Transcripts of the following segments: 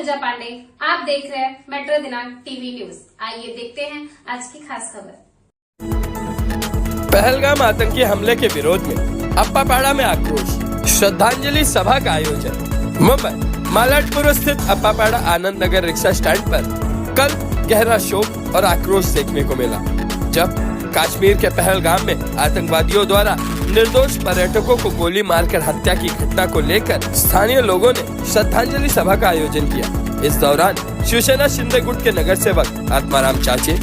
पूजा पांडे, आप देख रहे हैं मेट्रो दिनांक टीवी न्यूज। आइए देखते हैं आज की खास खबर। पहलगाम आतंकी हमले के विरोध में अप्पापाड़ा में आक्रोश, श्रद्धांजलि सभा का आयोजन। मुंबई मालाडपुर स्थित अप्पापाड़ा आनंद नगर रिक्शा स्टैंड पर कल गहरा शोक और आक्रोश देखने को मिला, जब कश्मीर के पहलगाम में आतंकवादियों द्वारा निर्दोष पर्यटकों को गोली मारकर हत्या की घटना को लेकर स्थानीय लोगों ने श्रद्धांजलि सभा का आयोजन किया। इस दौरान शिवसेना शिंदे गुट के नगर सेवक आत्माराम चाचे,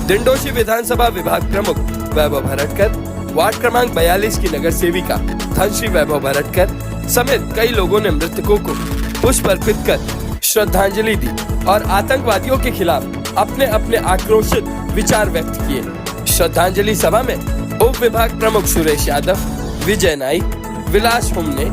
दिंडोशी विधानसभा विभाग प्रमुख वैभव भरटकर, वार्ड क्रमांक 42 की नगर सेविका धनश्री वैभव भरटकर समेत कई लोगों ने मृतकों को पुष्प अर्पित कर श्रद्धांजलि दी और आतंकवादियों के खिलाफ अपने अपने आक्रोशित विचार व्यक्त किए। श्रद्धांजलि सभा में उप विभाग प्रमुख सुरेश यादव, विजय नाइक, विलास हुमने,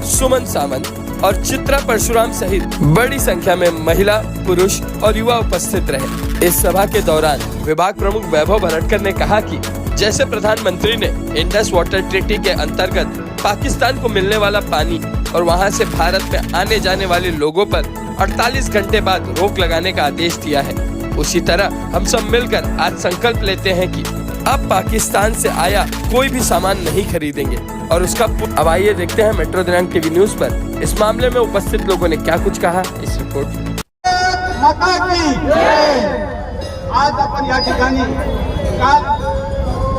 सुमन सामंत और चित्रा परशुराम सहित बड़ी संख्या में महिला, पुरुष और युवा उपस्थित रहे। इस सभा के दौरान विभाग प्रमुख वैभव भरटकर ने कहा कि जैसे प्रधानमंत्री ने इंडस वाटर ट्रीटी के अंतर्गत पाकिस्तान को मिलने वाला पानी और वहां से भारत में आने जाने वाले लोगों पर 48 घंटे बाद रोक लगाने का आदेश दिया है, उसी तरह हम सब मिलकर आज संकल्प लेते हैं कि अब पाकिस्तान से आया कोई भी सामान नहीं खरीदेंगे और उसका। अब आइए देखते हैं मेट्रो दिनांक टीवी न्यूज पर इस मामले में उपस्थित लोगों ने क्या कुछ कहा, इस रिपोर्ट। आज आपण या ठिकाणी काल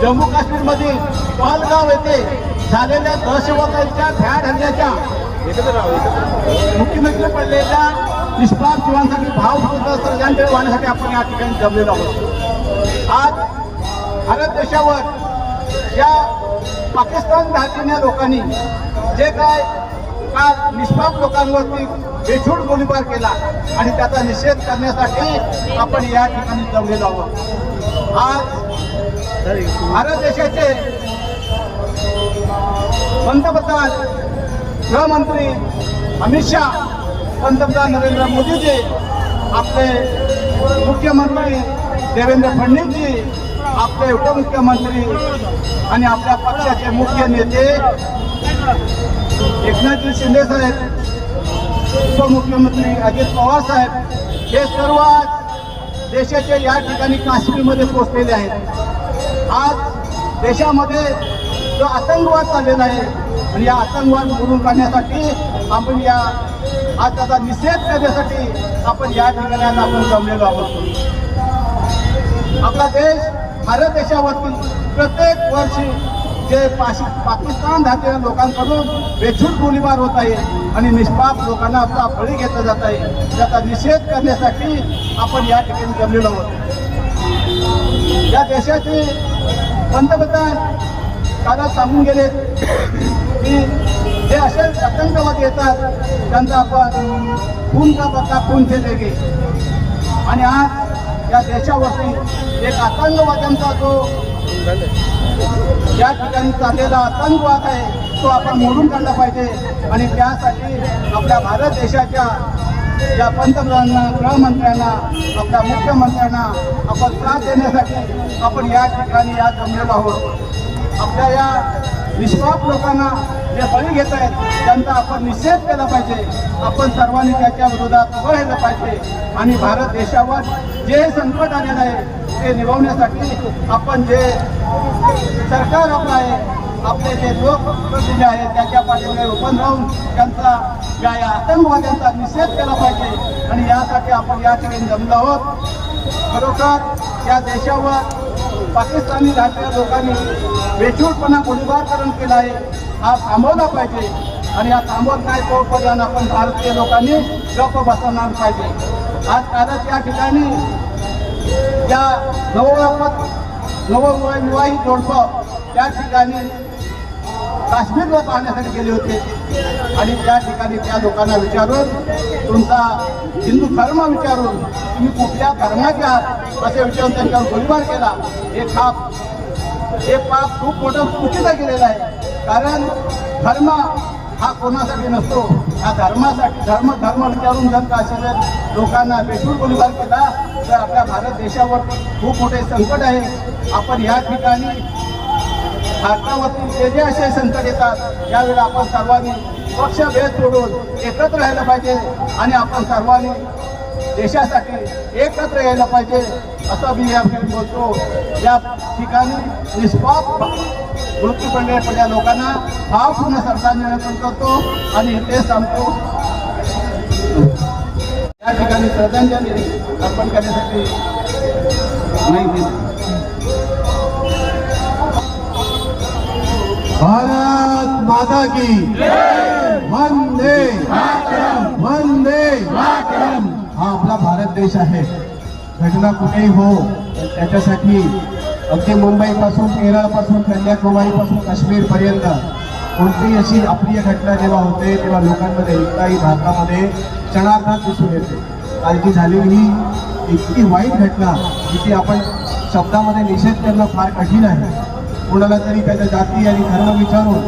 जम्मू काश्मीर मधील पहलगाव येथे झालेल्या दहशतवाद्यांच्या भ्याड हल्ल्याच्या मुख्यमंत्री पडलेल्या निष्पाप जीवांसाठी भावपूर्ण श्रद्धांजली वाहण्यासाठी आपण या ठिकाणी जमलेलो आहोत। आज भारत देशावर या पाकिस्तान धार्जिण्या लोकांनी जे काय काल निष्पाप लोकांवरती बेछूट गोळीबार केला आणि त्याचा निषेध करण्यासाठी आपण या ठिकाणी जमलेलो आहोत। आज भारत देशाचे पंतप्रधान, गृहमंत्री अमित शाह, पंतप्रधान नरेंद्र मोदीजी, आपले मुख्यमंत्री देवेंद्र फडणवीसजी, आपले उपमुख्यमंत्री आणि आपल्या पक्षाचे मुख्य नेते एकनाथजी शिंदे साहेब, उपमुख्यमंत्री अजित पवार साहेब हे सर्व आज देशाच्या या ठिकाणी काश्मीरमध्ये पोहोचलेले आहेत। आज देशामध्ये जो आतंकवाद चाललेला आहे आणि या आतंकवाद मोडून काढण्यासाठी आपण या आज त्याचा निषेध करण्यासाठी आपण या ठिकाणी आपण जमलेलो आहोत। आपला देश भारत देशावरती प्रत्येक वर्षी जे पाकिस्तान धार्जिण्या लोकांकडून बेछूट गोळीबार होत आहे आणि निष्पाप लोकांना आपला बळी घेतला जात आहे, त्याचा निषेध करण्यासाठी आपण या ठिकाणी जमलेलो आहोत। या देशाचे पंतप्रधान काल सांगून गेले की जे असे आतंकवादी येतात त्यांचा आपण खून का बदला खून से लेंगे आणि आज या देशावरती एक आतंकवाद्यांचा जो या ठिकाणी चाललेला आतंकवाद आहे तो आपण मोडून काढला पाहिजे आणि त्यासाठी आपल्या भारत देशाच्या या पंतप्रधानांना, गृहमंत्र्यांना, आपल्या मुख्यमंत्र्यांना आपण साथ देण्यासाठी आपण या ठिकाणी या जमलेलो आहोत। आपल्या या निष्पाप लोकांना जे बळी घेत आहेत त्यांचा आपण निषेध केला पाहिजे। आपण सर्वांनी त्याच्या विरोधात उभं राहिलं पाहिजे आणि भारत देशावर जे संकट आलेलं आहे ते निभवण्यासाठी आपण जे सरकार आपलं आहे, आपले जे लोकप्रतिनिधी आहेत त्याच्या पाठीमागे उभं राहून त्यांचा या आतंकवाद्यांचा निषेध केला पाहिजे आणि यासाठी आपण या ठिकाणी जमलो आहोत। खरोखर या देशावर पाकिस्तानी धार्जिण्या लोकांनी बेछूटपणा गोळीबारकरण केला आहे, हा थांबवला पाहिजे आणि हा थांबवत नाही तोपर्यंत आपण भारतीय लोकांनी गप्प बसवणार पाहिजे। आज कालच या ठिकाणी या नवविवाहित जोडपं त्या ठिकाणी काश्मीरला पाहण्यासाठी गेले होते आणि त्या ठिकाणी त्या लोकांना विचारून तुमचा हिंदू धर्म विचारून तुम्ही कुठल्या धर्माचे आहात असे विचारून त्यांच्यावर गोळीबार केला। हे पाप खूप मोठं चुकीचं केलेलं आहे, कारण धर्म हा कोणासाठी नसतो, हा धर्मासाठी धर्म विचारून जर काश्मीर लोकांना बेछूट गोळीबार केला तर आपल्या भारत देशावर खूप मोठे संकट आहे। आपण या ठिकाणी भारतावरती जे असे संकट येतात यावेळी आपण सर्वांनी पक्षभेद सोडून एकत्र राहायला पाहिजे आणि आपण सर्वांनी देशासाठी एकत्र यायला पाहिजे असं मी या ठिकाणी बोलतो. या ठिकाणी निष्पाप मृत्यू पडलेल्या लोकांना भावपूर्ण श्रद्धांजली अर्पण करतो आणि ते सांगतो. या ठिकाणी श्रद्धांजली अर्पण करण्यासाठी नाही. भारत माता की वंदे वंदे. हा आपला भारत देश आहे. घटना कुठेही हो त्याच्यासाठी अगदी मुंबईपासून केरळपासून कन्याकुमारीपासून काश्मीरपर्यंत कोणतीही अशी अप्रिय घटना जेव्हा होते तेव्हा लोकांमध्ये एकताही भारतामध्ये क्षणार्धात दिसून येते. कालची झालेली ही इतकी वाईट घटना जिथे आपण शब्दामध्ये निषेध करणं फार कठीण आहे. कोणाला तरी त्याच्या जाती आणि धर्म विचारून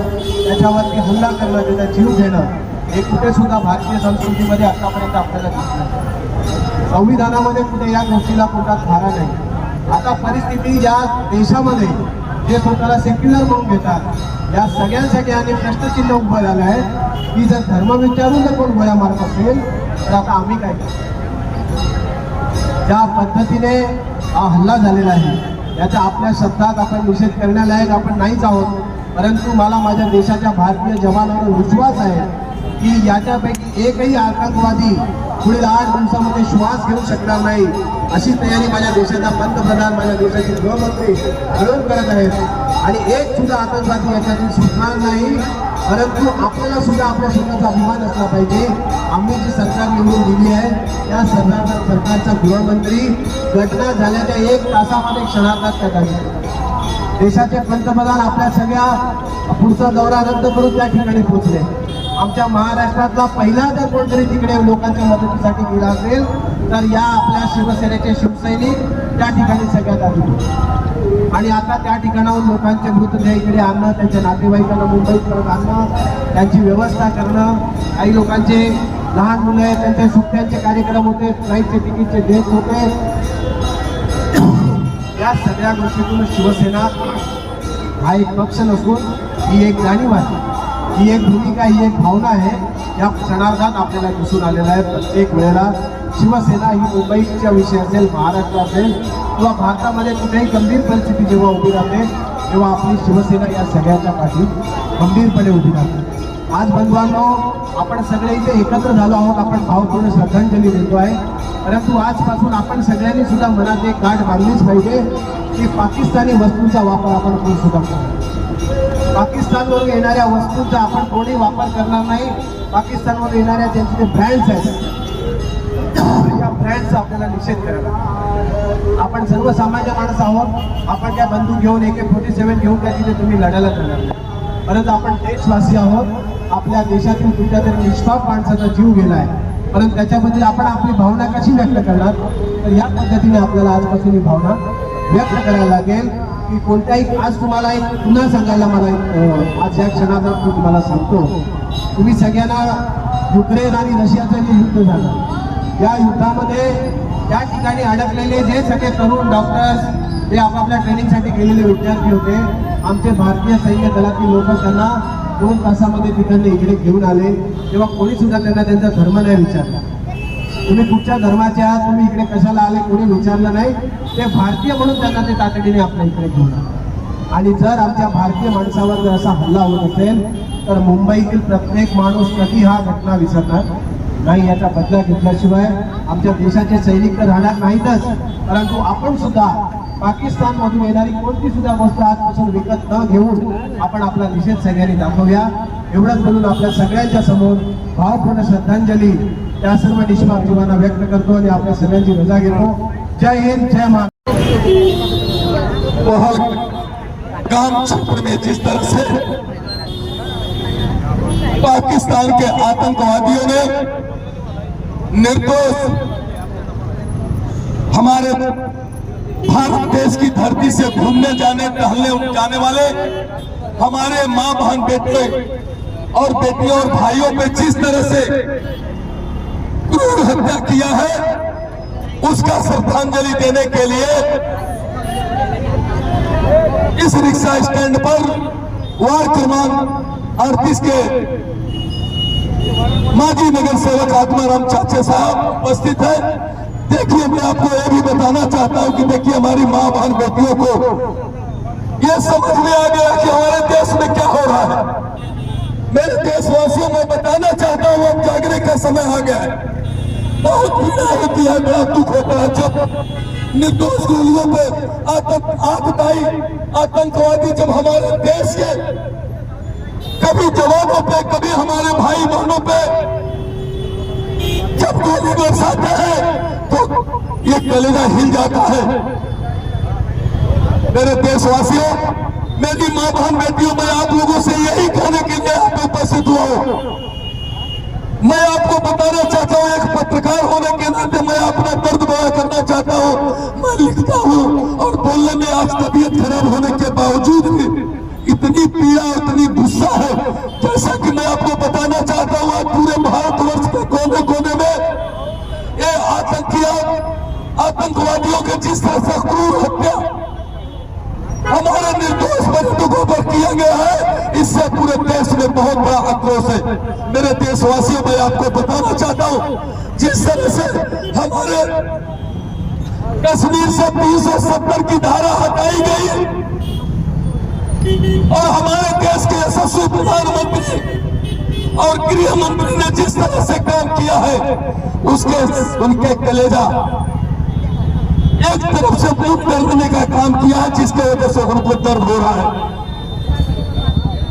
त्याच्यावरती हल्ला करणं, त्याचा जीव घेणं हे कुठे सुद्धा भारतीय संस्कृतीमध्ये आतापर्यंत आपल्याला दिसलं. संविधानामध्ये कुठे या गोष्टीला कुठलाच धारा नाही. आता परिस्थिती या देशामध्ये जे स्वतःला सेक्युलर म्हणून घेतात या सगळ्यांसाठी आणि प्रश्नचिन्ह उभं झालं आहे की जर धर्म विचारून जर कोण गोळ्या मारत असेल तर आता आम्ही काय करतो. ज्या पद्धतीने हा हल्ला झालेला आहे याचा आपल्या शब्दात आपण निषेध करण्यालायक आपण नाहीच आहोत. परंतु मला माझ्या देशाच्या भारतीय जवानांवर विश्वास आहे की याच्यापैकी एकही आतंकवादी पुढील 8 दिवसामध्ये श्वास घेऊ शकणार नाही अशी तयारी माझ्या देशाचा पंतप्रधान, माझ्या देशाचे गृहमंत्री मिळून करत आहेत. आणि एक सुद्धा आतंकवादी याच्यातून सुटणार नाही. परंतु आपल्याला सुद्धा आपल्या स्वतःचा अभिमान असला पाहिजे. आम्ही जी सरकार निवडून दिली आहे त्या सरकारचा गृहमंत्री घटना झाल्याच्या 1 तासामध्ये क्षणार्धात त्याचा देशाचे पंतप्रधान आपल्या सगळ्या पुढचा दौरा रद्द करून त्या ठिकाणी पोहोचले. आमच्या महाराष्ट्रातला पहिला जर कोणतरी तिकडे लोकांच्या मदतीसाठी गेला असेल तर या आपल्या शिवसेनेचे शिवसैनिक त्या ठिकाणी सगळ्यात आधी होते. आणि आता त्या ठिकाणाहून लोकांचे मृतदेह इकडे आणणं, त्यांच्या नातेवाईकांना मुंबईत परत आणणं, त्यांची व्यवस्था करणं, काही लोकांचे लहान मुलं आहेत त्यांचे सुट्ट्यांचे कार्यक्रम होते, फ्लाईटचे तिकीटचे डेट होते. या सगळ्या गोष्टीतून शिवसेना हा एक पक्ष नसून ही एक जाणीव आहे, ही एक भूमिका, ही एक भावना आहे. या क्षणार्धात आपल्याला दिसून आलेला आहे. प्रत्येक वेळेला शिवसेना ही मुंबईच्या विषय असेल, महाराष्ट्र असेल किंवा भारतामध्ये कुठेही गंभीर परिस्थिती जेव्हा उभी राहते तेव्हा आपली शिवसेना या सगळ्याच्या पाठी गंभीरपणे उभी राहते. आज बंधुवांनो आपण सगळे इथे एकत्र झालो आहोत. आपण भावपूर्ण श्रद्धांजली देतो आहे. परंतु आजपासून आपण सगळ्यांनी सुद्धा मनात एक गाठ बांधलीच पाहिजे की पाकिस्तानी वस्तूंचा वापर आपण कोण सुद्धा करू. पाकिस्तानवरून येणाऱ्या वस्तूंचा आपण कोणी वापर करणार नाही. पाकिस्तानवरून येणाऱ्या ज्यांचे जे ब्रँड्स आहेत या ब्रँडचा आपल्याला निषेध करायला. आपण सर्वसामान्य माणूस आहोत. आपण त्या बंदूक घेऊन AK-47 घेऊन त्या तिथे तुम्ही लढायला करणार नाही. परंतु आपण देशवासी आहोत. आपल्या देशातील कुठल्या तरी निष्पाप माणसाचा जीव गेला आहे. परंतु त्याच्याबद्दल आपण आपली भावना कशी व्यक्त करणार तर या पद्धतीने आपल्याला आजपासून ही भावना व्यक्त करायला लागेल की कोणत्याही. आज तुम्हाला एक पुन्हा सांगायला मला आज या क्षणात मी तुम्हाला सांगतो. तुम्ही सगळ्यांना युक्रेन आणि रशियाचं जे युद्ध झालं या युद्धामध्ये त्या ठिकाणी अडकलेले जे सगळे तरुण डॉक्टर्स ते आपापल्या ट्रेनिंगसाठी गेलेले विद्यार्थी होते. आमचे भारतीय सैन्य दलातील लोक त्यांना 2 तासामध्ये तिकडे इकडे घेऊन आले. तेव्हा कोणी सुद्धा त्यांना त्यांचा धर्म नाही विचारला. तुम्ही कुठच्या धर्माचे आहात, तुम्ही इकडे कशाला आले, कोणी विचारलं नाही. ते भारतीय म्हणून त्यांना ते तातडीने आपल्या इकडे घेऊन आले. आणि जर आमच्या भारतीय माणसावर जर असा हल्ला होत असेल तर मुंबईतील प्रत्येक माणूस कधी हा घटना विसरणार नाही. याचा बदला घेतल्याशिवाय आमच्या देशाचे सैनिक तर राहणार नाहीतच, परंतु आपण सुद्धा पाकिस्तानमधून येणारी कोणती सुद्धा गोष्ट आजपासून विकत न घेऊन आपण आपला निषेध सगळ्यांनी दाखवूया. एवढंच बोलून आपल्या सगळ्यांच्या समोर भावपूर्ण श्रद्धांजली त्या सर्व निष्पाप जीवांना व्यक्त करतो आणि आपल्या सगळ्यांची रजा घेतो. जय हिंद, जय महाराष्ट्र. काम क्षेत्र में जिस तरह से पाकिस्तान के आतंकवादियों ने निर्दोष हमारे भारत देश की धरती से घूमने जाने टहलने जाने वाले हमारे मां बहन बेटे और बेटियों और भाइयों पे जिस तरह से क्रूर हत्या किया है उसका श्रद्धांजलि देने के लिए इस रिक्शा स्टैंड पर वार्ड क्रमांक 38 के माजी नगर सेवक आत्माराम चाचे साहब उपस्थित है। देखिए, मैं आपको यह भी बताना चाहता हूं कि देखिए, हमारी माँ बहन बेटियों को यह समझ में आ गया कि हमारे देश में क्या हो रहा है। मेरे देशवासियों में बताना चाहता हूं, अब जागने का समय आ गया है। बहुत पीड़ा होती है, बड़ा दुख होता है जब निर्दोष गोलियों पे आतंकवादी जब हमारे देश के कभी जवानों पे, कभी हमारे भाई बहनों पे जब गोली बरसाते हैं तो ये कलेजा हिल जाता है। मेरे देशवासियों, मेरी मां बहन बेटियों, मैं आप लोगों से यही कहने के लिए आप उपस्थित हुआ हूं। मैं आपको बताना चाहता हूं, एक पत्रकार होने के नाते मैं अपना दर्द बयां करना चाहता हूं। मैं लिखता हूं और बोलने में आज तबीयत खराब होने के बावजूद भी इतनी पीड़ा, इतनी गुस्सा है। जैसा कि मैं आपको बताना चाहता हूं, आज पूरे भारतवर्ष के कोने कोने में ये आतंकवादियों के जिस तरह से क्रूर हत्या हमारे निर्दोष बंधुओं पर किया गया है, इससे पूरे देश में बहुत बड़ा आक्रोश है। मेरे देशवासियों, मैं आपको बताना चाहता हूं, जिस तरह से हमारे कश्मीर से 370 की धारा हटाई गई और हमारे देश के यशस्वी प्रधानमंत्री और गृह मंत्री ने जिस तरह से काम किया है, उनके कलेजा एक तरफ से दूर करने का काम किया है, जिसके वजह से उनको दर्द हो रहा है।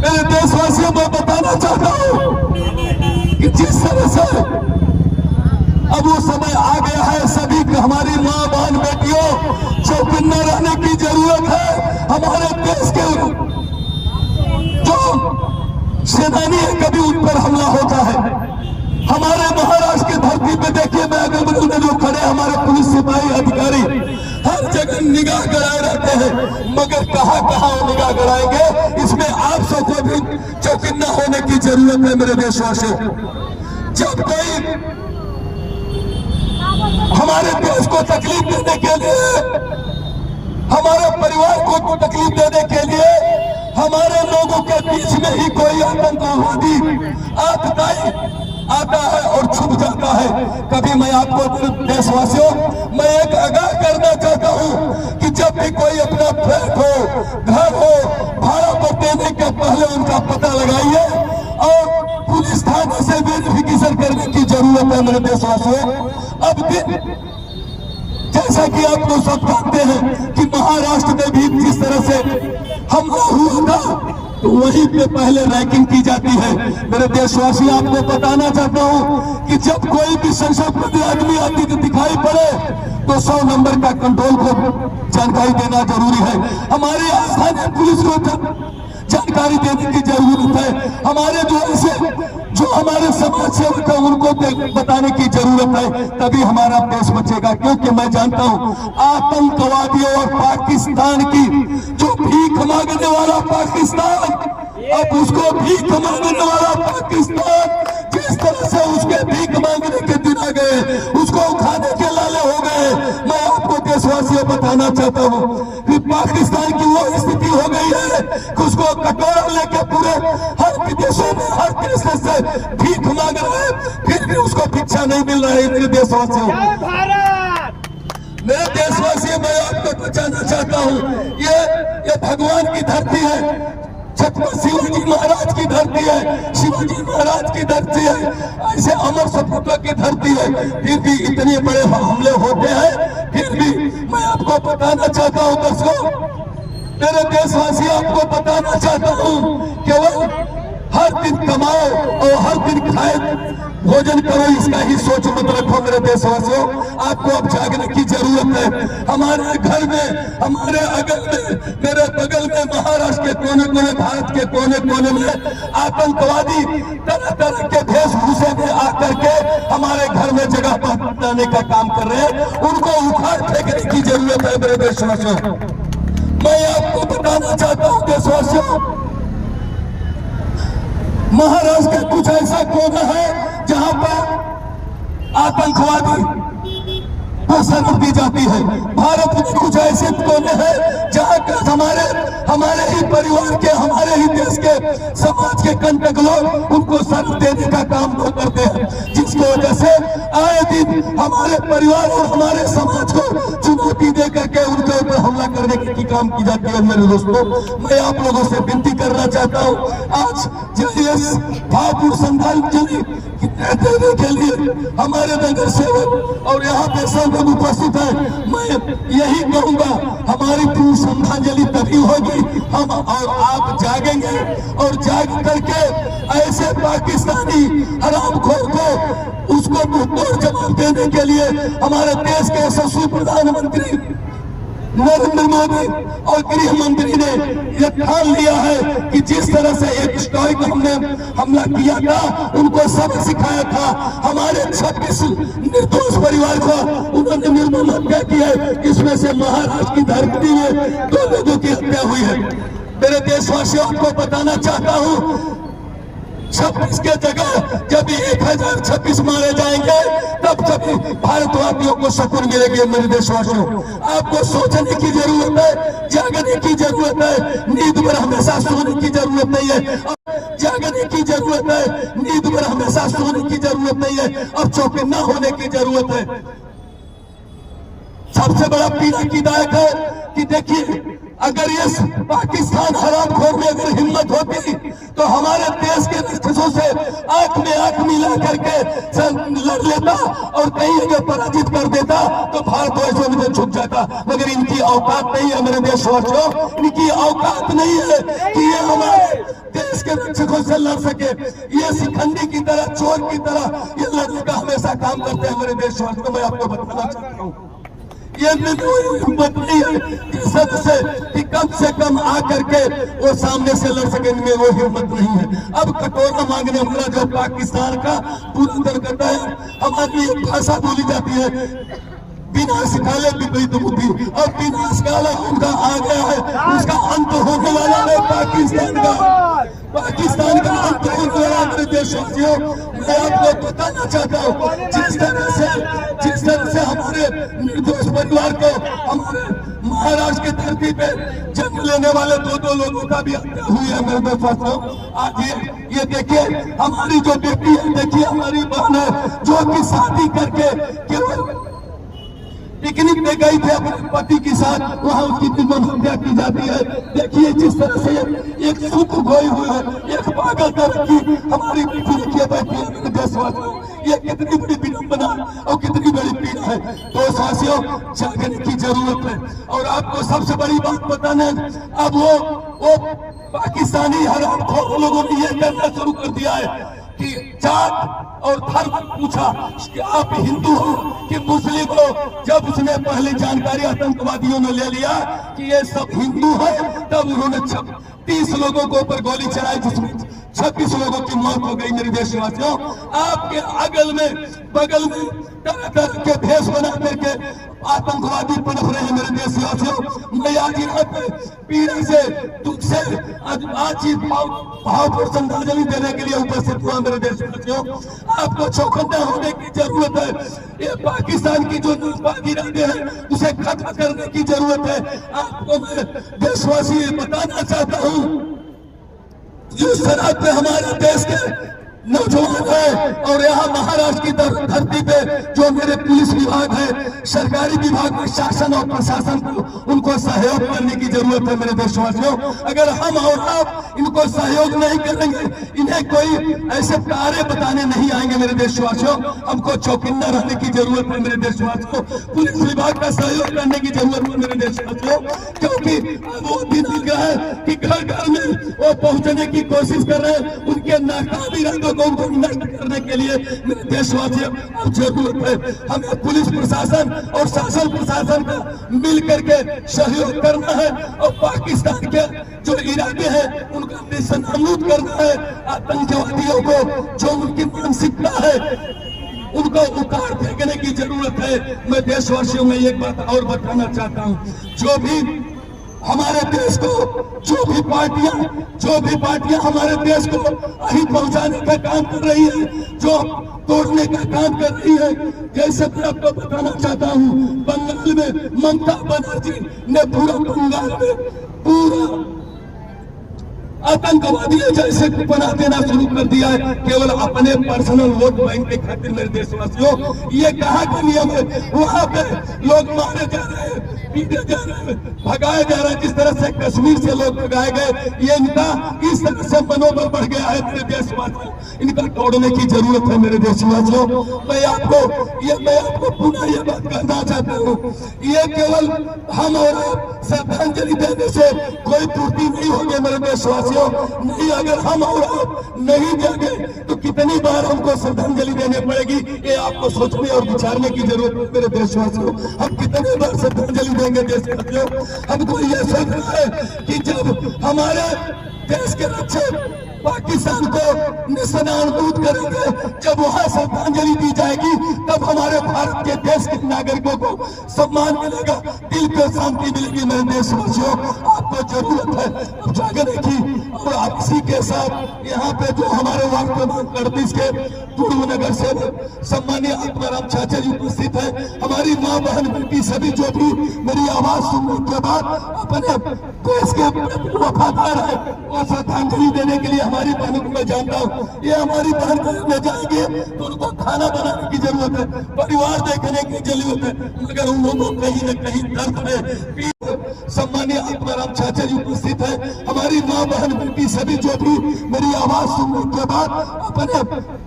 मेरे देशवासियों, मैं बताना चाहता हूं कि जिस तरह से अब वो समय आ गया है, सभी हमारी मां बहन बेटियों चौकन्ना रहने की जरूरत है। हमारे देश के जो सेनानी है, कभी उन पर हमला होता है। हमारे महाराष्ट्र की धरती पे देखिए, मैं अगल बगल में जो खड़े हमारे पुलिस सिपाही अधिकारी हर जगह निगाह गड़ाए रहते हैं, मगर कहां कहां वो निगाह गड़ाएंगे, इसमें आप सबको भी चौकन्ना होने की जरूरत है। मेरे देशवासियों, जब कोई हमारे देश को तकलीफ देने के लिए, हमारे परिवार को तकलीफ देने के लिए हमारे लोगों के बीच में ही कोई आतंकवादी आता है और छुप जाता है, कभी मैं आपको देशवासियों, मैं एक आगाह करना चाहता हूं कि जब भी कोई अपना फ्लैट हो, घर हो, भाड़ा पर देने के पहले उनका पता लगाइए और पुलिस थाने से वेरिफिकेशन करने की जरूरत है। मेरे देशवासियों, अब दिन जैसा कि आप लोग सब जानते हैं कि महाराष्ट्र में भी जिस तरह से हमला हुआ था, तो वहीं पे पहले रैंकिंग की जाती है। मेरे देशवासी, आपको बताना चाहता हूं कि जब कोई भी संसद आदमी आदि दिखाई पड़े तो 100 नंबर का कंट्रोल को जानकारी देना जरूरी है। हमारे स्थानीय पुलिस को जानकारी देने की जरूरत है। हमारे जो हमारे समाज सेवक है, उनको बताने की जरूरत है, तभी हमारा देश बचेगा। क्योंकि मैं जानता हूं, आतंकवादियों और पाकिस्तान की जो भीख मांगने वाला पाकिस्तान, अब उसको भीख मांगने वाला पाकिस्तान जिस तरह से उसके भीख मांगने के दिन आ गए, उसको खाने के लाले हो गए। मैं आपको देशवासियों बताना चाहता हूं कि पाकिस्तान की वो स्थिति हो गई है कि उसको कटोरा लेके पूरे हर विदेशों में, हर देश से भीख मांग रहा है, फिर भी उसको भिक्षा नहीं मिल रहा है। मेरे देशवासियों, मेरे देशवासियों, मैं आपको बचाना चाहता हूं, ये भगवान की धरती है, छत्रपति शिवाजी महाराज की धरती है, शिवाजी महाराज की धरती है, ऐसे अमर सपूतों की धरती है। फिर भी इतने बड़े हमले होते हैं, फिर भी मैं आपको बताना चाहता हूं दोस्तों, मेरे देशवासी, आपको बताना चाहता हूं, केवल हर दिन कमाओ और हर दिन खाए, भोजन करो, इसका ही सोच मत रखो। मेरे देशवासियों, आपको अब जागने की जरूरत है। हमारे घर में, हमारे अगल में, मेरे बगल में, महाराष्ट्र के कोने कोने, भारत के कोने कोने में आतंकवादी तरह तरह के वेशभूषे में आकर के हमारे घर में जगह बनाने का काम कर रहे हैं। उनको उखाड़ फेंकने की जरूरत है। मेरे देशवासियों, मैं आपको बताना चाहता हूं देशवासियों, महाराष्ट्र का कुछ ऐसा कोना है जहां पर आतंकवादी को शरण दी जाती है। भारत में कुछ ऐसे कोने हैं जहाँ हमारे ही परिवार के, हमारे ही देश के, समाज के कंटक लोग उनको शरण देने का काम वो करते हैं, जिसकी वजह से आए दिन हमारे परिवार और हमारे समाज को चुनौती दे करके उनके ऊपर हमला करने की काम की जाती है। मेरे दोस्तों, मैं आप लोगों से विनती करना चाहता हूँ, आज JS भावपूर्ण श्रद्धांजलि देने के लिए हमारे नगर सेवक और यहाँ पे सब लोग उपस्थित है। मैं यही कहूँगा, हमारी पूर्ण श्रद्धांजलि तभी होगी हम और आप जागेंगे, और जाग करके ऐसे पाकिस्तानी हरामखोर को उसको मुंहतोड़ जवाब देने के लिए हमारे देश के यशस्वी प्रधानमंत्री नरेंद्र मोदी और गृह मंत्री ने यह ठान लिया है कि जिस तरह से एक स्टॉइक हमने हमला किया था, उनको सबक सिखाया था, हमारे 26 निर्दोष परिवार को उन्होंने निर्मम हत्या की है। इसमें से महाराष्ट्र की धरती में 2 लोगों की हत्या हुई है। मेरे देशवासियों को बताना चाहता हूँ, 26 के जगह जब 1026 मारे जाएंगे तब कभी भारतवासियों को सुकून मिलेगी। मेरे देशवासियों, आपको सोचने की जरूरत है, जागने की जरूरत है, नींद पर हमेशा सोने की जरूरत नहीं है। जागने की जरूरत है, नींद पर हमेशा सोने की जरूरत नहीं है, अब चौकन्ना होने की जरूरत है। सबसे बड़ा पीड़ा की दायक है कि देखिए, अगर ये पाकिस्तान हरामखोर में अगर हिम्मत होती तो हमारे देश के राक्षसों से आंख में आंख मिला करके लड़ लेता और कहीं अगर पराजित कर देता तो भारतवर्षों में झुक जाता। मगर इनकी औकात नहीं है। मेरे देशवासियों, इनकी औकात नहीं है कि ये हमारे देश के रक्षकों से लड़ सके। ये शिखंडी की तरह, चोर की तरह ये लड़ने का हमेशा काम करते हैं। मेरे देशवासियों, मैं आपको बताना चाहता हूँ, ये हिम्मत नहीं है सबसे कि कम से कम आकर के वो सामने से लड़ सके, इनमें वो हिम्मत नहीं है। अब कटोरा मांगने वाला जो पाकिस्तान का पूरा दर करता है, हमारी एक भाषा बोली जाती है, विनाश काले विपरीत बुद्धि, और विनाश काला उनका आ गया है, उसका अंत होने वाला है। पाकिस्तान का अंत होने वाला। मेरे देशवासियों, मैं आपको बताना चाहता हूँ, जिस तरह से हमारे निर्दोष परिवार को हमारे महाराष्ट्र की धरती पे जन्म लेने वाले 2 लोगों का भी हत्या हुई है। मेरे देशवासियों, आज ये देखिए, हमारी जो बेटी है, देखिए हमारी बहन है, जो कि शादी करके केवल पिकनिक में गई थे अपने पति के साथ, वहाँ उसकी निर्मम हत्या की जाती है। देखिए जिस तरह से एक सुख खोई हुई है, एक पागल तरह की हमारी पीढ़ी बैठी है। देशवासियों, ये कितनी बड़ी विडंबना और कितनी बड़ी पीड़ा है। देशवासियों, जागने की जरूरत है। और आपको सबसे बड़ी बात बताना, अब वो पाकिस्तानी हरामखोर लोगों ने ये करना शुरू कर दिया है कि जात और धर्म पूछा कि आप हिंदू हो कि मुस्लिम हो। जब उसने पहले जानकारी आतंकवादियों ने ले लिया कि ये सब हिंदू है, तब उन्होंने 30 लोगों को ऊपर गोली चलाई, जिसमें 26 लोगों की मौत हो गई। मेरे देशवासियों, आपके अगल में बगल में तरह तरह के भेष बना करके आतंकवादी पनप रहे हैं। मेरे देशवासियों, मैं आज यहाँ पे पीड़ा से, दुख से आज भावपूर्ण श्रद्धांजलि देने के लिए उपस्थित हुआ। मेरे देशवासियों, आपको चौकन्ना होने की जरूरत है। ये पाकिस्तान की जो नापाकी रहते हैं, उसे खत्म करने की जरूरत है। आपको मैं देशवासी बताना चाहता हूँ, जिस तरह पे हमारे देश के नौजवान है और यहाँ महाराष्ट्र की धरती पे जो मेरे पुलिस विभाग है, सरकारी विभाग में शासन और प्रशासन को उनको सहयोग करने की जरूरत है। मेरे देशवासियों, अगर हम और आप इनको सहयोग नहीं करेंगे, इन्हें कोई ऐसे कार्य बताने नहीं आएंगे। मेरे देशवासियों, हमको चौकन्ना रहने की जरूरत है। मेरे देशवासियों, पुलिस विभाग का सहयोग करने की जरूरत है। मेरे देशवासियों, क्योंकि वो दिन आ गया है कि घर घर में वो पहुंचने की कोशिश कर रहे हैं, उनके नाकामी रंगों को नष्ट करने के लिए। मेरे देशवासियों, अब जरूरत है हमें पुलिस प्रशासन और शासन प्रशासन का मिल करके सहयोग करना है और पाकिस्तान के जो इरादे हैं उनका निशानाबूद करना है। आतंकवादियों को जो उनकी मानसिकता है उनको उखाड़ फेंकने की जरूरत है। मैं देशवासियों में एक बात और बताना चाहता हूँ, जो भी हमारे देश को जो भी पार्टियां हमारे देश को अभी पहुंचाने का काम कर रही है, जो तोड़ने का काम कर रही है, जैसे मैं आपको बताना चाहता हूं, बंगाल में ममता बनर्जी ने पूरा बंगाल में पूरा आतंकवादी जैसे बना देना शुरू कर दिया है, केवल अपने पर्सनल वोट बैंक के खातिर। मेरे देशवासियों, ये कहाँ का नियम है? वहां पे लोग मारे जा रहे हैं, पीटे जा रहे हैं, भगाए जा रहे हैं, जिस तरह से कश्मीर से लोग भगाए गए। ये इनका इस तरह से मनोबल बढ़ गया है मेरे देशवासियों, इनका तोड़ने की जरूरत है मेरे देशवासियों। मैं आपको पुनः ये बात कहना चाहता हूँ, ये केवल हम और आप श्रद्धांजलि देने से कोई पूर्ति नहीं होगी मेरे देशवासियों। नहीं, अगर हम और आप नहीं जागे तो कितनी बार हमको श्रद्धांजलि देने पड़ेगी, ये आपको सोचने और विचारने की जरूरत है मेरे देशवासियों। हम कितनी बार श्रद्धांजलि देंगे देशवासियों? हमको ये सोचना है कि जब हमारे देश के रक्षक पाकिस्तान को निशानाबूद करेंगे, जब वहां श्रद्धांजलि दी जाएगी, तब हमारे भारत के देश के नागरिकों को सम्मान मिलेगा, दिल को शांति मिलेगी मेरे देशवासियों। आपको जरूरत है जागने की। और आप इसी के साथ यहाँ पे जो हमारे वार्ड क्रमांक 38 के पूर्व नगर सेवक सम्मानीय आत्माराम चाचा जी उपस्थित है, हमारी माँ बहन बेटी सभी जो भी मेरी आवाज सुनने के बाद अपने देश के वफादार है और श्रद्धांजलि देने के लिए हमारी बहनों को मैं जानता हूँ, ये हमारी बहन में जाएंगे तो उनको खाना बनाने की जरूरत है, परिवार देखने की जरूरत है, मगर उन लोगों को कहीं न कहीं दर्द है। सम्मानीय आत्माराम चाचा जी उपस्थित है, हमारी माँ बहन बेटी सभी जो भी मेरी आवाज सुनने के बाद अपने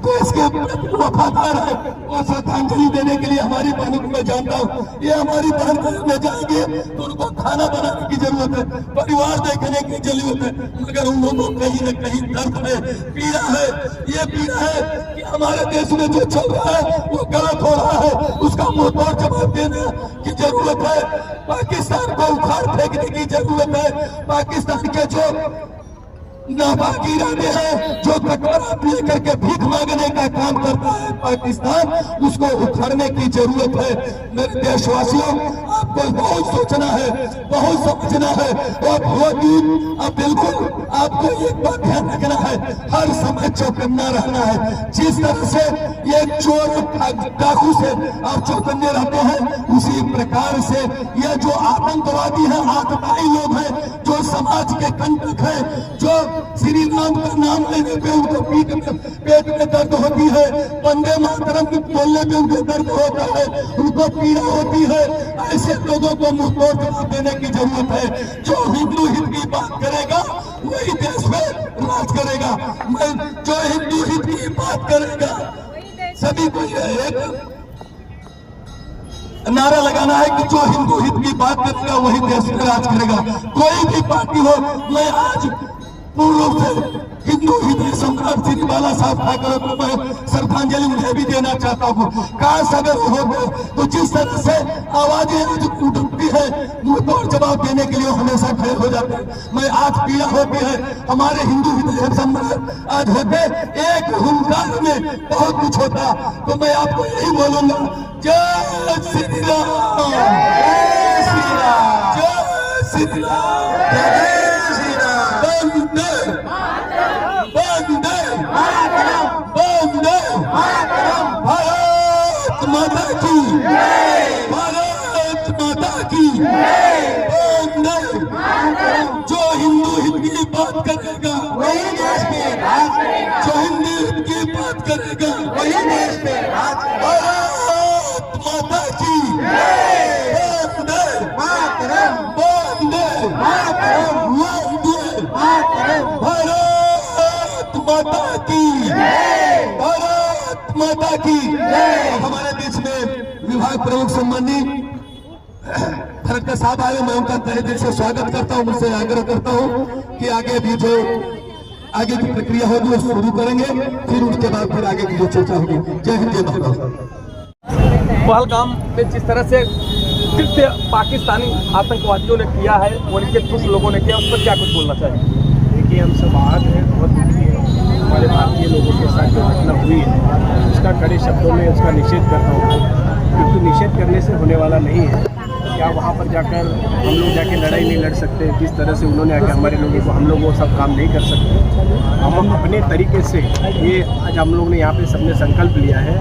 देश के वफादार है और श्रद्धांजलि देने के लिए हमारी बहनों को मैं जानता हूँ, ये हमारी बहन में जाएंगे तो उनको खाना बनाने की जरूरत है, परिवार देखने की जरूरत है, मगर उन लोगों को कहीं न कहीं दर्द है, पीड़ा है। ये पीड़ा है कि हमारे देश में जो चल रहा है वो गलत हो रहा है, उसका मुंहतोड़ जवाब देने की जरूरत है। पाकिस्तान को उखाड़ फेंकने की जरूरत है। पाकिस्तान के जो नापाक इरादे हैं, जो कटोरा लेकर के भीख मांगने का काम करता है पाकिस्तान, उसको उखाड़ने की जरूरत है मेरे देशवासियों। आपको बहुत सोचना है, बहुत समझना है और अब बिल्कुल आपको एक बात ध्यान रखना है, हर समय चौकन्ना रहना है। जिस तरह से ये चोर डाकू से आप चौकन्ने रहते हैं, उसी प्रकार से ये जो आतंकवादी है, आतताई लोग हैं, जो समाज के कंटक है, जो श्री राम का नाम लेने पे उनको पेट में दर्द होती है, वंदे मातरम बोलने पे उनको दर्द होता है, उनको पीड़ा होती है, ऐसे लोगों को मुंहतोड़ जवाब देने की जरूरत है। जो हिंदू हित की बात करेगा वही देश में राज करेगा। जो हिंदू हित की बात करेगा, सभी को एक नारा लगाना है कि जो हिंदू हित की बात करेगा वही देश में राज करेगा। कोई भी पार्टी हो, मैं आज पूर्ण रूप से हिंदू हृदय सम्राट श्री बाला साहब ठाकरे को मैं श्रद्धांजलि उन्हें भी देना चाहता हूँ। काश अगर हो गए तो जिस तरह से आवाजें उठती है, मुंहतोड़ जवाब देने के लिए हमेशा खड़े हो जाते हैं। मैं आज पीड़ा होती है, हमारे हिंदू हृदय सम्राट आज होते एक हुंकार में बहुत कुछ होता, तो मैं आपको यही बोलूंगा, जय श्री राम, जय श्री राम, जय श्री राम, जय श्री राम। वंदे वंदे वंदे भारत माता की, भारत माता की वंदे। जो हिंदू हित की बात करेगा वही देश पे राज करेगा, जो हिंदू हित की बात करेगा वही देश पे राज करेगा। भारत माता की वंदे मातरम, वंदे मातरम, वंदे मातरम। भारत माता की, भारत माता की। हमारे बीच में विभाग प्रमुख सम्मानी फरक्का साहब आए, मैं उनका तहे दिल से स्वागत करता हूँ। मुझसे आग्रह करता हूँ कि आगे भी जो आगे की प्रक्रिया होगी वो शुरू करेंगे, फिर उसके बाद फिर आगे की जो चर्चा होगी। जय हिंद, जय भारत। पहलगाम में जिस तरह से कृत्य पाकिस्तानी आतंकवादियों ने किया है, उनके कुछ लोगों ने किया, उस पर क्या कुछ बोलना चाहिए? देखिए, हम सब आहत हैं, बहुत दुखी है। हमारे भारतीय लोगों के साथ जो घटना हुई है, उसका कड़े शब्दों में उसका निषेध करता हूँ, क्योंकि निषेध करने से होने वाला नहीं है। क्या वहाँ पर जाकर हम लोग जाके लड़ाई नहीं लड़ सकते? जिस तरह से उन्होंने आके हमारे लोगों को, हम लोग वो सब काम नहीं कर सकते। हम अपने तरीके से ये आज हम लोग ने यहाँ पे सबने संकल्प लिया है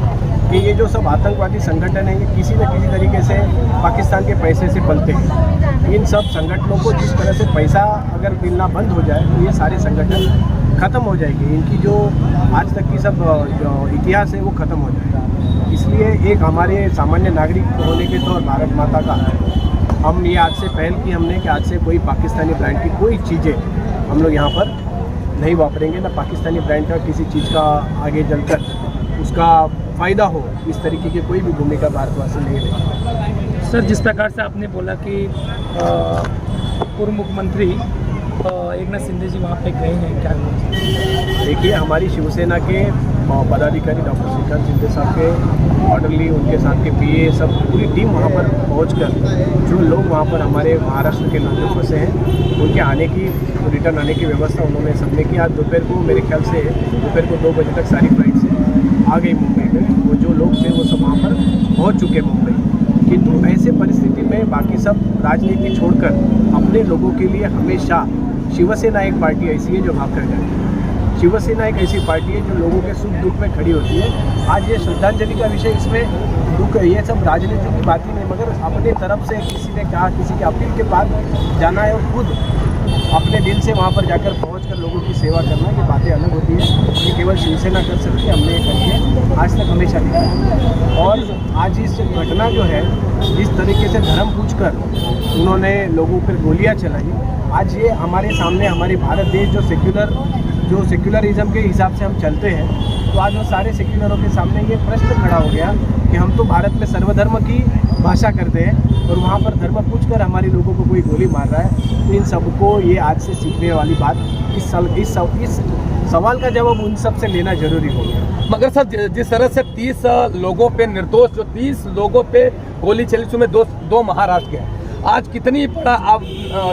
कि ये जो सब आतंकवादी संगठन है, ये किसी न किसी तरीके से पाकिस्तान के पैसे से पलते हैं। इन सब संगठनों को जिस तरह से पैसा अगर मिलना बंद हो जाए तो ये सारे संगठन ख़त्म हो जाएंगे। इनकी जो आज तक की सब जो इतिहास है वो ख़त्म हो जाएगा। इसलिए एक हमारे सामान्य नागरिक होने के तौर भारत माता का हम ये आज से पहल की हमने कि आज से कोई पाकिस्तानी ब्रांड की कोई चीज़ें हम लोग यहाँ पर नहीं वापरेंगे। ना पाकिस्तानी ब्रांड का किसी चीज़ का आगे चलकर उसका फ़ायदा हो, इस तरीके की कोई भी भूमिका भारतवासी नहीं लेंगे। सर, जिस प्रकार से आपने बोला कि पूर्व मुख्यमंत्री एकनाथ शिंदे जी वहाँ पे गए हैं, क्या देखिए, हमारी शिवसेना के पदाधिकारी डॉक्टर श्रीकांत शिंदे साहब के ऑर्डरली, उनके साथ के पीए, सब पूरी टीम वहाँ पर पहुंचकर जो लोग वहाँ पर हमारे महाराष्ट्र के लोग जो फंसे हैं उनके आने की, रिटर्न आने की व्यवस्था उन्होंने सबने की। आज दोपहर को मेरे ख्याल से दोपहर को 2 बजे तक सारी फ्लाइट से आ गई मुंबई में। वो जो लोग थे वो सब वहाँ पर पहुँच चुके मुंबई। किंतु ऐसे परिस्थिति में बाकी सब राजनीति छोड़कर अपने लोगों के लिए हमेशा शिवसेना एक पार्टी ऐसी है जो भाग कर जाती है। शिवसेना एक ऐसी पार्टी है जो लोगों के सुख दुख में खड़ी होती है। आज ये श्रद्धांजलि का विषय, इसमें दुख, ये सब राजनीति की बात ही नहीं, मगर अपने तरफ से किसी ने कहा, किसी के अपील के बाद जाना है और खुद अपने दिल से वहाँ पर जाकर पहुँचकर लोगों की सेवा करना, ये बातें अलग होती है। ये केवल शिवसेना कर सकती है, हमने ये करके आज तक हमेशा किया। और आज इस घटना जो है, जिस तरीके से धर्म पूछकर उन्होंने लोगों पर गोलियाँ चलाई, आज ये हमारे सामने, हमारी भारत देश जो सेक्युलरिज्म के हिसाब से हम चलते हैं, तो आज वो सारे सेक्युलरों के सामने ये प्रश्न खड़ा हो गया कि हम तो भारत में सर्वधर्म की भाषा करते हैं और वहाँ पर धर्म पूछकर हमारे लोगों को कोई गोली मार रहा है। तो इन सबको ये आज से सीखने वाली बात, इस सवाल का जवाब उन सब से लेना जरूरी हो गया। मगर सर, जिस तरह से 30 लोगों पे निर्दोष, जो 30 लोगों पे गोली चली, उसमें दो महाराष्ट्र के हैं। आज कितनी बड़ा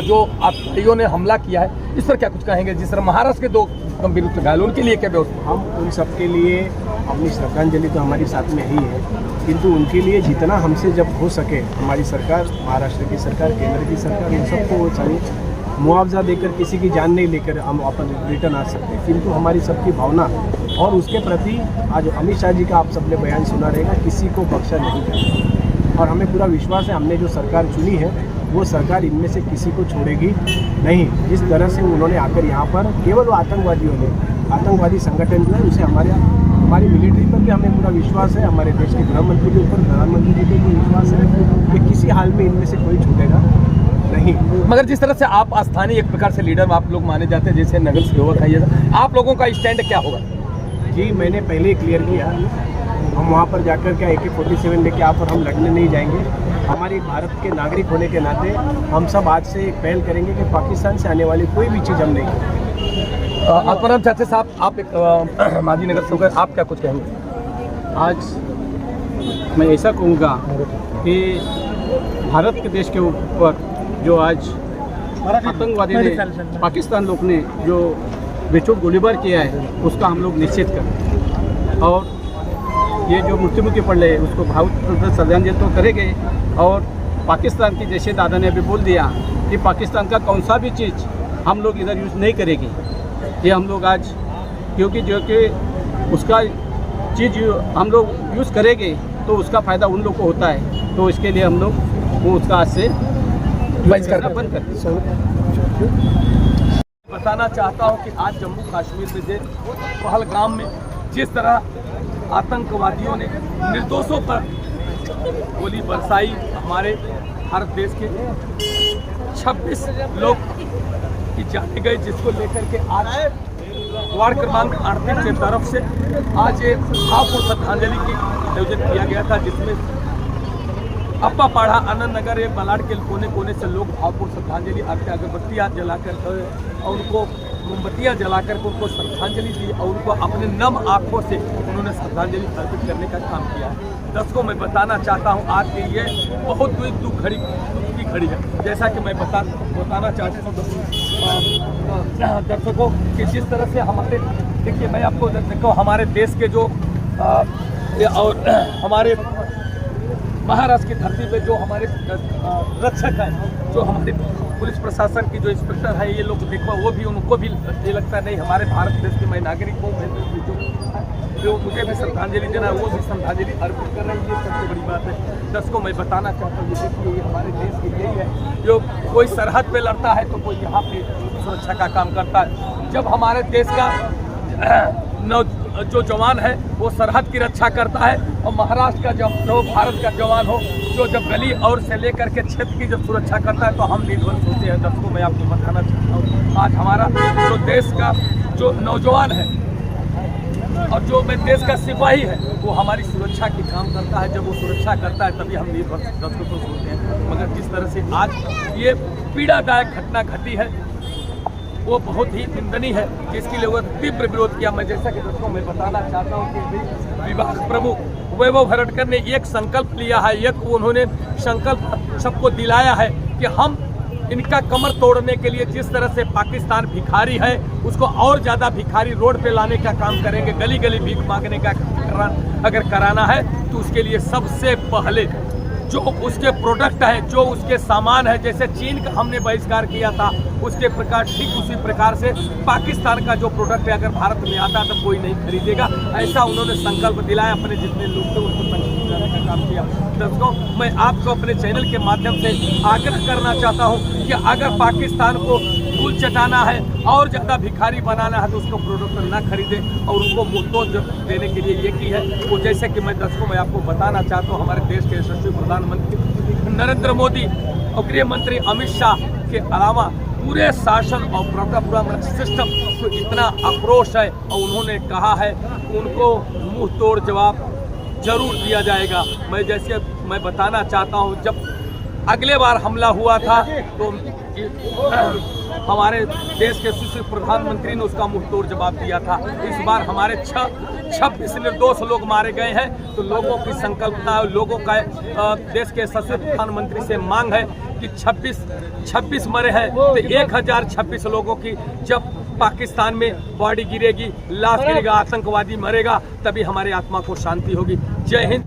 जो आतंकियों ने हमला किया है, इस पर क्या कुछ कहेंगे? जिस तरह महाराष्ट्र के 2 गंभीर रूप से घायल, उनके लिए क्या व्यवस्था? हम उन सब के लिए अपनी श्रद्धांजलि तो हमारी साथ में ही है, किंतु उनके लिए जितना हमसे जब हो सके, हमारी सरकार, महाराष्ट्र की सरकार, केंद्र की सरकार, उन सबको वो चाहिए मुआवजा देकर, किसी की जान नहीं लेकर हम अपन रिटर्न आ सकते हैं। किंतु हमारी सबकी भावना और उसके प्रति आज अमित शाह जी का आप सबने बयान सुना रहेगा, किसी को बख्शा नहीं जाएगा। और हमें पूरा विश्वास है, हमने जो सरकार चुनी है वो सरकार इनमें से किसी को छोड़ेगी नहीं। जिस तरह से उन्होंने आकर यहाँ पर केवल वो आतंकवादी संगठन जो है, उसे हमारी मिलिट्री पर भी हमें पूरा विश्वास है, हमारे देश के गृह मंत्री के ऊपर, प्रधानमंत्री जी पे भी विश्वास है कि किसी हाल में इनमें से कोई छूटेगा नहीं। मगर जिस तरह से आप स्थानीय एक प्रकार से लीडर आप लोग माने जाते हैं, जैसे नगर सेवक है, आप लोगों का स्टैंड क्या होगा? जी, मैंने पहले ही क्लियर किया, हम वहाँ पर जाकर क्या AK-47 लेके आप और हम लड़ने नहीं जाएंगे। हमारी भारत के नागरिक होने के नाते हम सब आज से एक पहल करेंगे कि पाकिस्तान से आने वाली कोई भी चीज़ हम नहीं करेंगे। आत्माराम चाचा साहब, आप एक माजी नगर सेवक, आप क्या कुछ कहेंगे? आज मैं ऐसा कहूँगा कि भारत के देश के ऊपर जो आज आतंकवादी ने, पाकिस्तान लोग ने जो बेछूट गोलीबार किया है, उसका हम लोग निश्चित करें। और ये जो मृत्युमुखी पड़ रहे उसको भावपूर्ण श्रद्धांजलि तो करेंगे। और पाकिस्तान की, जैसे दादा ने अभी बोल दिया कि पाकिस्तान का कौन सा भी चीज़ हम लोग इधर यूज़ नहीं करेंगे, ये हम लोग आज, क्योंकि जो कि उसका चीज़ हम लोग यूज़ करेंगे तो उसका फ़ायदा उन लोग को होता है। तो इसके लिए हम लोग वो उसका आज से बंद कर बताना चाहता हूँ कि आज जम्मू कश्मीर में पहलगाम में जिस तरह आतंकवादियों ने निर्दोषों पर गोली बरसाई, हमारे भारत देश के 26 लोग की जाने गए, जिसको लेकर के आज वार्ड क्रमांक 38 की तरफ से आज एक भावपूर्ण श्रद्धांजलि की आयोजन किया गया था, जिसमें अप्पा पाड़ा, आनंद नगर, बलाड के कोने कोने से लोग भावपूर्ण श्रद्धांजलि अगरबत्तियाँ जलाकर और उनको मोमबत्तियाँ जलाकर उनको श्रद्धांजलि दी और उनको अपने नम आँखों से उन्होंने श्रद्धांजलि अर्पित करने का काम किया है। दर्शकों, मैं बताना चाहता हूँ आज की ये बहुत दुख की घड़ी है। जैसा कि मैं बताना चाहता हूँ दर्शकों कि जिस तरह से हमारे, देखिए मैं आपको देखो, हमारे देश के जो और हमारे महाराष्ट्र की धरती पे जो हमारे रक्षक हैं, जो हमारे पुलिस प्रशासन की जो इंस्पेक्टर है, ये लोग देखो वो भी उनको भी ये लगता नहीं हमारे भारत देश के मैं नागरिक हूँ, जो मुझे भी श्रद्धांजलि देना है वो भी श्रद्धांजलि अर्पित कर रहे हैं। ये सबसे बड़ी बात है। 10 को मैं बताना चाहता हूँ, देखिए ये हमारे देश की यही है, जो कोई सरहद पे लड़ता है तो कोई यहाँ पे सुरक्षा का काम करता है। जब हमारे देश का जो जवान है वो सरहद की रक्षा करता है, और महाराष्ट्र का जो भारत का जवान हो जो जब गली और से लेकर के क्षेत्र की जब सुरक्षा करता है तो हम निर्भर होते हैं। 10 को मैं आपको बताना चाहता हूँ, आज हमारा जो देश का जो नौजवान है और जो देश का सिपाही है वो हमारी सुरक्षा की काम करता है। जब वो सुरक्षा करता है तभी हम निर्भर 10 को सोचते हैं। मगर जिस तरह से आज ये पीड़ादायक घटना घटी है वो बहुत ही निंदनीय है, जिसके लिए वो तीव्र विरोध किया। मैं जैसा कि दोस्तों मैं बताना चाहता हूँ कि विभाग प्रमुख वैभव भरटकर ने एक संकल्प लिया है, एक उन्होंने संकल्प सबको दिलाया है कि हम इनका कमर तोड़ने के लिए जिस तरह से पाकिस्तान भिखारी है उसको और ज़्यादा भिखारी रोड पे लाने का काम करेंगे। गली गली भीख मांगने का अगर कराना है तो उसके लिए सबसे पहले जो उसके प्रोडक्ट है, जो उसके सामान है, जैसे चीन का हमने बहिष्कार किया था उसके प्रकार ठीक उसी प्रकार से पाकिस्तान का जो प्रोडक्ट है अगर भारत में आता तो कोई नहीं खरीदेगा। ऐसा उन्होंने संकल्प दिलाया, अपने जितने लोग थे उनको संकल्प दिलाने का काम किया। दोस्तों मैं आपको अपने चैनल के माध्यम से आग्रह करना चाहता हूँ कि अगर पाकिस्तान को धूल चटाना है और ज़्यादा भिखारी बनाना है तो उसको प्रोडक्ट ना खरीदे और उनको मुफ्तों देने के लिए ये की है वो, जैसे कि मैं 10 को मैं आपको बताना चाहता हूँ, हमारे देश के यशस्वी प्रधानमंत्री नरेंद्र मोदी और गृह मंत्री अमित शाह के अलावा पूरे शासन और पूरा सिस्टम को इतना आक्रोश है और उन्होंने कहा है उनको मुंह तोड़ जवाब जरूर दिया जाएगा। मैं बताना चाहता हूँ, जब अगले बार हमला हुआ था तो हमारे देश के यशस्वी प्रधानमंत्री ने उसका मुंह तोड़ जवाब दिया था। इस बार हमारे 26 निर्दोष लोग मारे गए हैं, तो लोगों की संकल्पना, लोगों का देश के यशस्वी प्रधानमंत्री से मांग है कि 26 मरे हैं तो 1026 लोगों की जब पाकिस्तान में बॉडी गिरेगी, लाश गिरेगा, आतंकवादी मरेगा, तभी हमारी आत्मा को शांति होगी। जय हिंद।